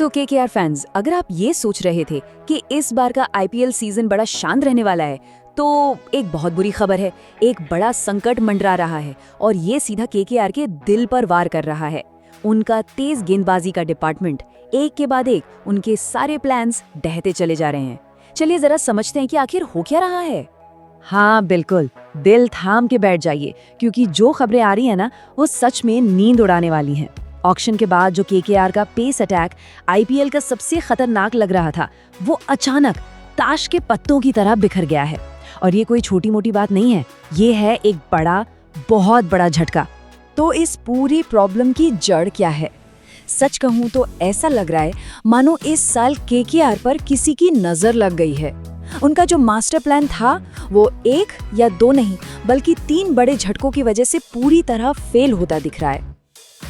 तो KKR fans, अगर आप ये सोच रहे थे कि इस बार का आईपीएल सीजन बड़ा शांत रहने वाला है, तो एक बहुत बुरी खबर है। एक बड़ा संकट मंडरा रहा है और ये सीधा केकेआर के दिल पर वार कर रहा है। उनका तेज गेंदबाजी का डिपार्टमेंट एक के बाद एक उनके सारे प्लान्स ढहते चले जा रहे हैं। चलिए जरा समझते हैं कि आखिर हो क्या रहा है। हाँ बिल्कुल, दिल थाम के बैठ जाइए क्योंकि जो खबरें आ रही हैं ना, वो सच में नींद उड़ाने वाली हैं। ऑक्शन के बाद जो केकेआर का पेस अटैक आईपीएल का सबसे खतरनाक लग रहा था, वो अचानक ताश के पत्तों की तरह बिखर गया है। और ये कोई छोटी मोटी बात नहीं है, ये है एक बहुत बड़ा झटका। तो इस पूरी प्रॉब्लम की जड़ क्या है? सच कहूं तो ऐसा लग रहा है मानो इस साल केकेआर पर किसी की नजर लग गई है। उनका जो मास्टर प्लान था वो एक या दो नहीं बल्कि 3 बड़े झटकों की वजह से पूरी तरह फेल होता दिख रहा है।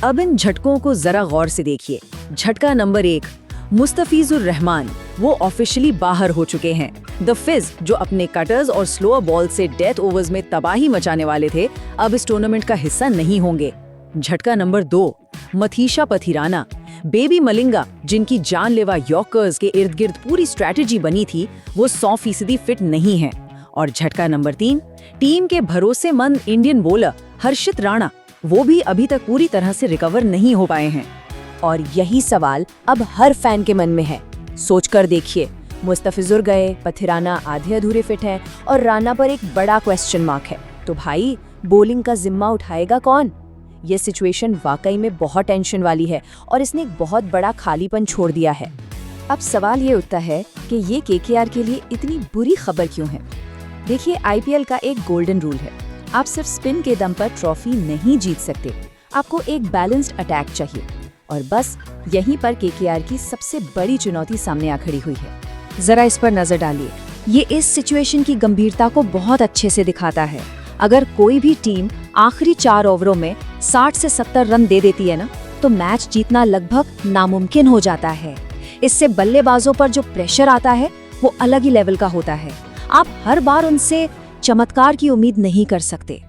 अब इन झटकों को जरा गौर से देखिए। झटका नंबर 1, मुस्तफिजुर रहमान वो ऑफिशियली बाहर हो चुके हैं। द फिज जो अपने कटर्स और स्लोअर बॉल से डेथ ओवर्स में तबाही मचाने वाले थे, अब इस टूर्नामेंट का हिस्सा नहीं होंगे। झटका नंबर 2, मथीशा पथिराना, बेबी मलिंगा जिनकी जानलेवा यॉर्कर्स के इर्द गिर्द पूरी स्ट्रैटेजी बनी थी, वो 100% फिट नहीं है। और झटका नंबर 3, टीम के भरोसेमंद इंडियन बॉलर हर्षित राणा, वो भी अभी तक पूरी तरह से रिकवर नहीं हो पाए हैं। और यही सवाल अब हर फैन के मन में है। सोचकर देखिए, मुस्तफिजुर गए, पथिराना आधे अधूरे फिट है और राणा पर एक बड़ा क्वेश्चन मार्क है। तो भाई, बॉलिंग का जिम्मा उठाएगा कौन? ये सिचुएशन वाकई में बहुत टेंशन वाली है और इसने एक बहुत बड़ा खालीपन छोड़ दिया है। अब सवाल ये उठता है कि ये केकेआर के लिए इतनी बुरी खबर क्यों है? देखिए, आईपीएल का एक गोल्डन रूल है, आप सिर्फ स्पिन के दम पर ट्रॉफी नहीं जीत सकते, आपको एक बैलेंस्ड अटैक चाहिए। और बस यहीं पर केकेआर की सबसे बड़ी चुनौती सामने आ खड़ी हुई है। जरा इस पर नजर डालिए, ये इस सिचुएशन की गंभीरता को बहुत अच्छे से दिखाता है। अगर कोई भी टीम आखिरी 4 ओवरों में 60 से 70 रन दे देती है ना, तो मैच जीतना लगभग नामुमकिन हो जाता है। इससे बल्लेबाजों पर जो प्रेशर आता है वो अलग ही लेवल का होता है। आप हर बार उनसे चमत्कार की उम्मीद नहीं कर सकते।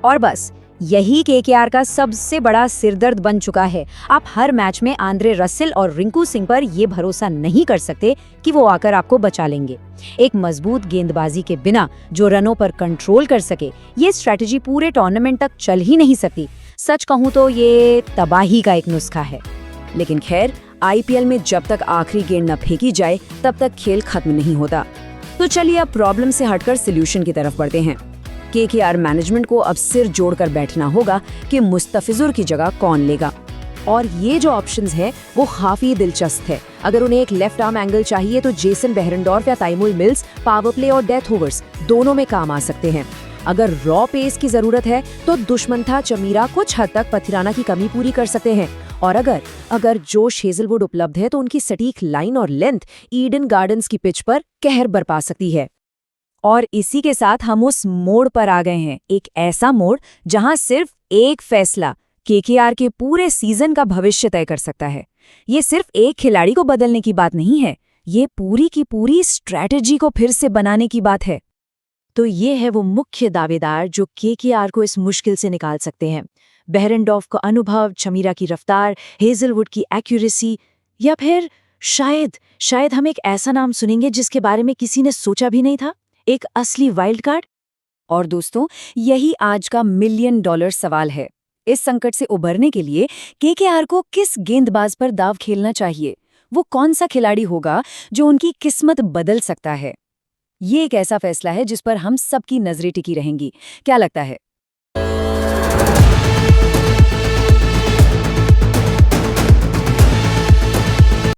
और बस यही केकेआर का सबसे बड़ा सिरदर्द बन चुका है। आप हर मैच में आंद्रे रसेल और रिंकू सिंह पर ये भरोसा नहीं कर सकते कि वो आकर आपको बचा लेंगे। एक मजबूत गेंदबाजी के बिना जो रनों पर कंट्रोल कर सके, ये स्ट्रैटेजी पूरे टूर्नामेंट तक चल ही नहीं सकती। सच कहूँ तो ये तबाही का एक नुस्खा है। लेकिन खैर, आईपीएल में जब तक आखिरी गेंद न फेंकी जाए तब तक खेल खत्म नहीं होता। तो चलिए अब प्रॉब्लम से हटकर सोल्यूशन की तरफ बढ़ते हैं। केकेआर मैनेजमेंट को अब सिर जोड़कर बैठना होगा कि मुस्तफिजुर की जगह कौन लेगा। और ये जो ऑप्शंस है वो काफी दिलचस्प है। अगर उन्हें एक लेफ्ट आर्म एंगल चाहिए तो जेसन बेहरेंडोर्फ या ताइमुल मिल्स पावर प्ले और डेथ ओवर्स दोनों में काम आ सकते हैं। अगर रॉ पेस की जरूरत है तो दुश्मंथा चमीरा कुछ हद तक पथिराना की कमी पूरी कर सकते हैं। और अगर जोश हेजलवुड उपलब्ध है तो उनकी सटीक लाइन और लेंथ ईडन गार्डन्स की पिच पर कहर बरपा सकती है। और इसी के साथ हम उस मोड़ पर आ गए हैं, एक ऐसा मोड़ जहां सिर्फ एक फैसला केकेआर के पूरे सीजन का भविष्य तय कर सकता है। ये सिर्फ एक खिलाड़ी को बदलने की बात नहीं है, ये पूरी की पूरी स्ट्रैटेजी को फिर से बनाने की बात है। तो ये है वो मुख्य दावेदार जो केकेआर को इस मुश्किल से निकाल सकते हैं। बेहरेंडोर्फ का अनुभव, चमीरा की रफ्तार, हेजलवुड की एक्यूरेसी, या फिर शायद हम एक ऐसा नाम सुनेंगे जिसके बारे में किसी ने सोचा भी नहीं था, एक असली वाइल्ड कार्ड। और दोस्तों, यही आज का $1 मिलियन सवाल है। इस संकट से उबरने के लिए केकेआर को किस गेंदबाज पर दाव खेलना चाहिए? वो कौन सा खिलाड़ी होगा जो उनकी किस्मत बदल सकता है? ये एक ऐसा फैसला है जिस पर हम सबकी नजरें टिकी रहेंगी। क्या लगता है,